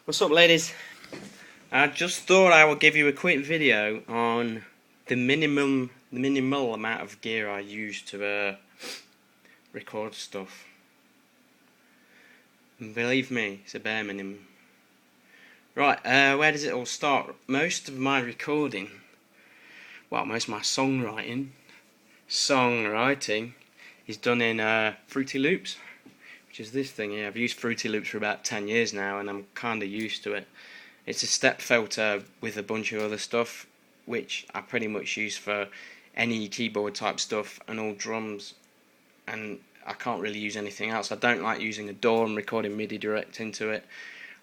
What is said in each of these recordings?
What's up, ladies? I just thought I would give you a quick video on the minimal amount of gear I use to record stuff. And believe me, it's a bare minimum. Right, where does it all start? Most of my recording, most of my songwriting is done in Fruity Loops, which is this thing here. I've used Fruity Loops for about 10 years now, and I'm kind of used to it. It's a step filter with a bunch of other stuff, which I pretty much use for any keyboard type stuff and all drums, and I can't really use anything else. I don't like using a DAW and recording MIDI direct into it.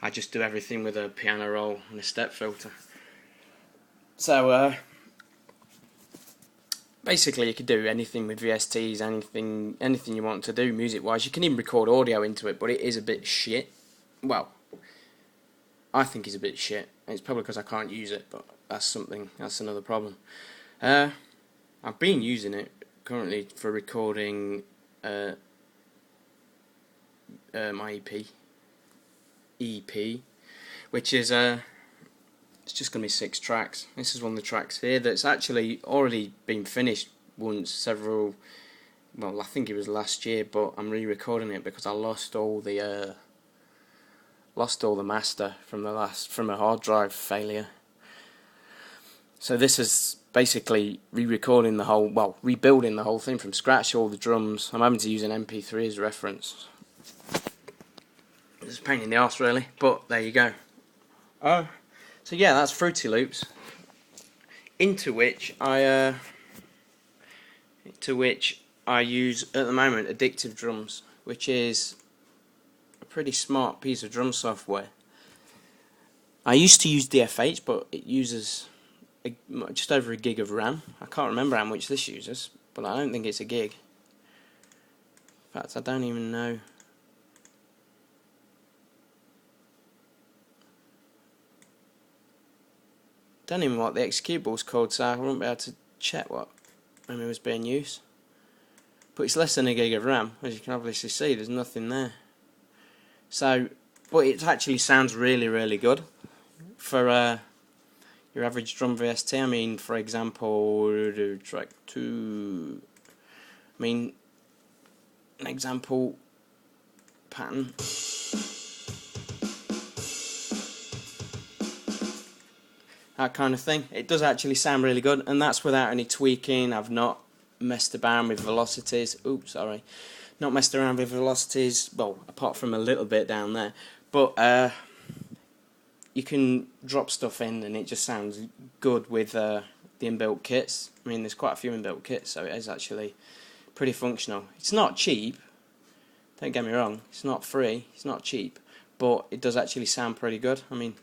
I just do everything with a piano roll and a step filter. So basically you could do anything with VSTs, anything you want to do music wise. You can even record audio into it, but it is a bit shit. Well, I think it's a bit shit. It's probably because I can't use it, but that's another problem. I've been using it currently for recording my EP, which is it's just going to be 6 tracks. This is one of the tracks here that's actually already been finished once, I think it was last year, but I'm re-recording it because I lost all the master from a hard drive failure. So this is basically rebuilding the whole thing from scratch, all the drums. I'm having to use an MP3 as a reference. It's a pain in the arse, really, but there you go. So yeah, that's Fruity Loops, into which I use at the moment Addictive Drums, which is a pretty smart piece of drum software. I used to use DFH, but it uses just over a gig of RAM. I can't remember how much this uses, but I don't think it's a gig. In fact, I don't even know. Don't even know what the executable's called, so I won't be able to check what memory was being used. But it's less than a gig of RAM, as you can obviously see. There's nothing there. So, but it actually sounds really, really good for your average drum VST. I mean, for example, track 2. I mean, an example pattern. That kind of thing. It does actually sound really good, and that's without any tweaking. I've not messed around with velocities. Not messed around with velocities. Well, apart from a little bit down there, but you can drop stuff in, and it just sounds good with the inbuilt kits. I mean, there's quite a few inbuilt kits, so it is actually pretty functional. It's not cheap. Don't get me wrong. It's not free. It's not cheap, but it does actually sound pretty good. I mean,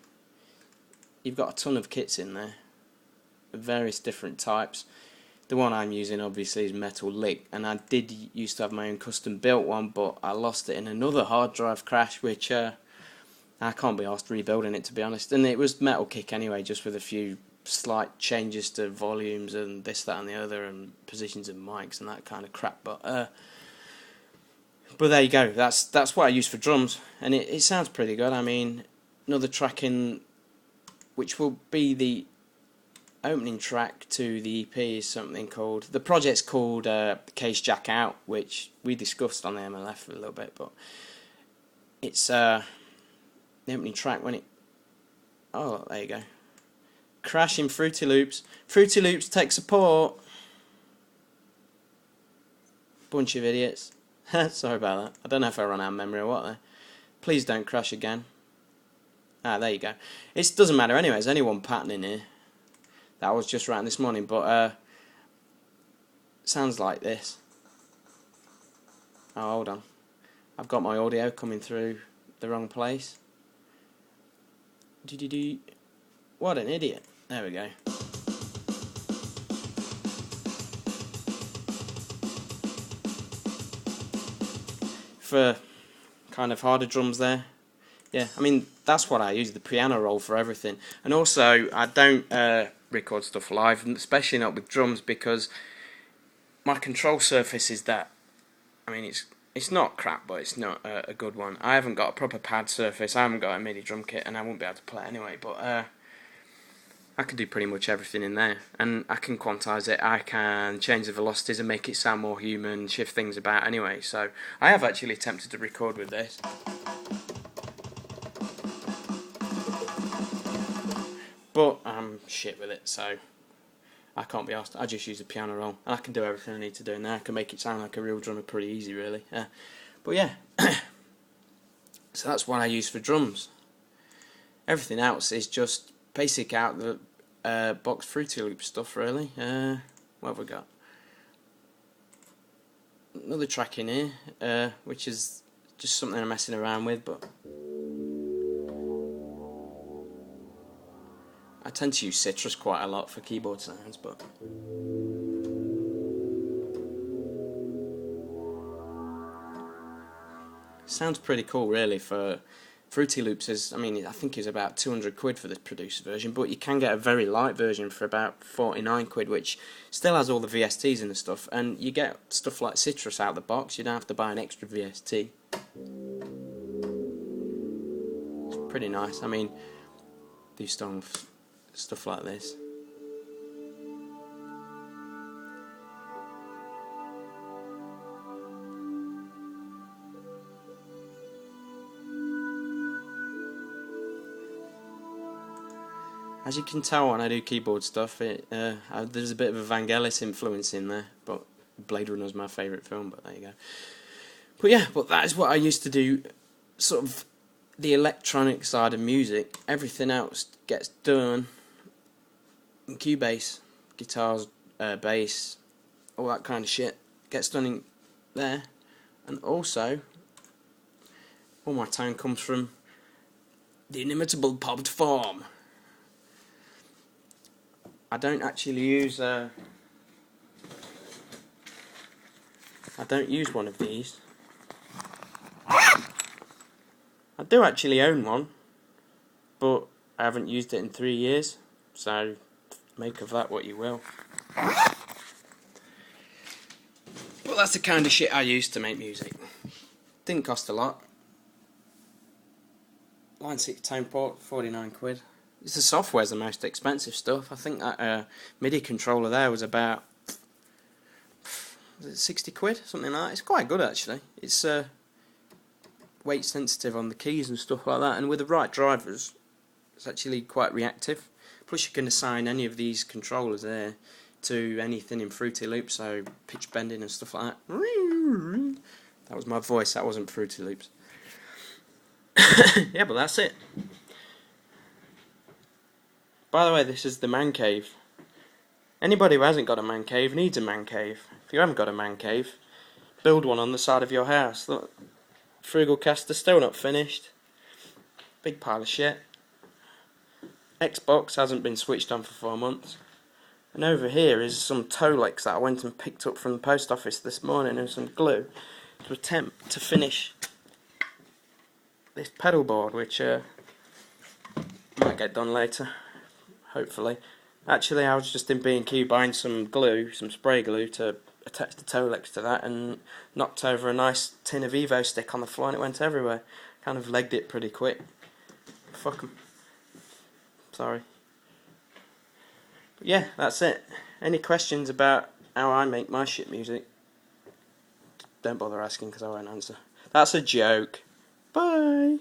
you've got a ton of kits in there of various different types. The one I'm using obviously is Metal Lick, and I did used to have my own custom built one, but I lost it in another hard drive crash, which I can't be asked rebuilding it, to be honest. And it was Metal Kick anyway, just with a few slight changes to volumes and this, that and the other, and positions of mics and that kind of crap. But there you go. That's what I use for drums, and it sounds pretty good. I mean, another track in which will be the opening track to the EP is something called, the project's called Case Jack Out, which we discussed on the MLF for a little bit, but it's the opening track when there you go. Crash in Fruity Loops. Fruity Loops tech support. Bunch of idiots. Sorry about that. I don't know if I run out of memory or what there. Please don't crash again. There you go. It doesn't matter anyway, there's only one pattern in here that I was just writing this morning, but sounds like this. Oh, hold on. I've got my audio coming through the wrong place. What an idiot. There we go. For kind of harder drums there. Yeah, I mean, that's what I use, the piano roll for everything. And also, I don't record stuff live, especially not with drums, because my control surface is that, I mean, It's not crap, but it's not a good one. I haven't got a proper pad surface, I haven't got a MIDI drum kit, and I won't be able to play it anyway, but I can do pretty much everything in there, and I can quantize it, I can change the velocities and make it sound more human, shift things about anyway, so I have actually attempted to record with this. But I'm shit with it, so I can't be asked. I just use a piano roll, and I can do everything I need to do in there. I can make it sound like a real drummer pretty easy, really. But yeah, so that's what I use for drums. Everything else is just basic out the box Fruity Loop stuff, really. What have we got? Another track in here, which is just something I'm messing around with, but I tend to use Citrus quite a lot for keyboard sounds, but sounds pretty cool, really. For Fruity Loops is, I mean, I think it's about 200 quid for the produced version, but you can get a very light version for about 49 quid, which still has all the VSTs and the stuff, and you get stuff like Citrus out of the box. You don't have to buy an extra VST. It's pretty nice. I mean, these stuff like this. As you can tell when I do keyboard stuff, there's a bit of a Vangelis influence in there, but Blade Runner is my favourite film, but there you go. But yeah, but that is what I used to do, sort of the electronic side of music. Everything else gets done in Cubase, guitars, bass, all that kind of shit gets done in there, and also all my tone comes from the inimitable popped form. I don't actually use I don't use one of these. I do actually own one, but I haven't used it in 3 years, so make of that what you will. But that's the kind of shit I use to make music. Didn't cost a lot. Line 6 tone port, 49 quid. The software's the most expensive stuff. I think that MIDI controller there was about 60 quid, something like that. It's quite good, actually. It's weight sensitive on the keys and stuff like that, and with the right drivers it's actually quite reactive. Plus you can assign any of these controllers there to anything in Fruity Loops, so pitch bending and stuff like that. That was my voice, that wasn't Fruity Loops. Yeah, but that's it. By the way, this is the man cave. Anybody who hasn't got a man cave needs a man cave. If you haven't got a man cave, build one on the side of your house. Look, Frugal Caster still not finished. Big pile of shit. Xbox hasn't been switched on for 4 months. And over here is some Tolex that I went and picked up from the post office this morning and some glue to attempt to finish this pedal board, which might get done later. Hopefully. Actually, I was just in B&Q buying some glue, some spray glue to attach the Tolex to that, and knocked over a nice tin of Evo stick on the floor and it went everywhere. Kind of legged it pretty quick. Fuck 'em. Sorry. But yeah, that's it. Any questions about how I make my shit music? Don't bother asking because I won't answer. That's a joke. Bye.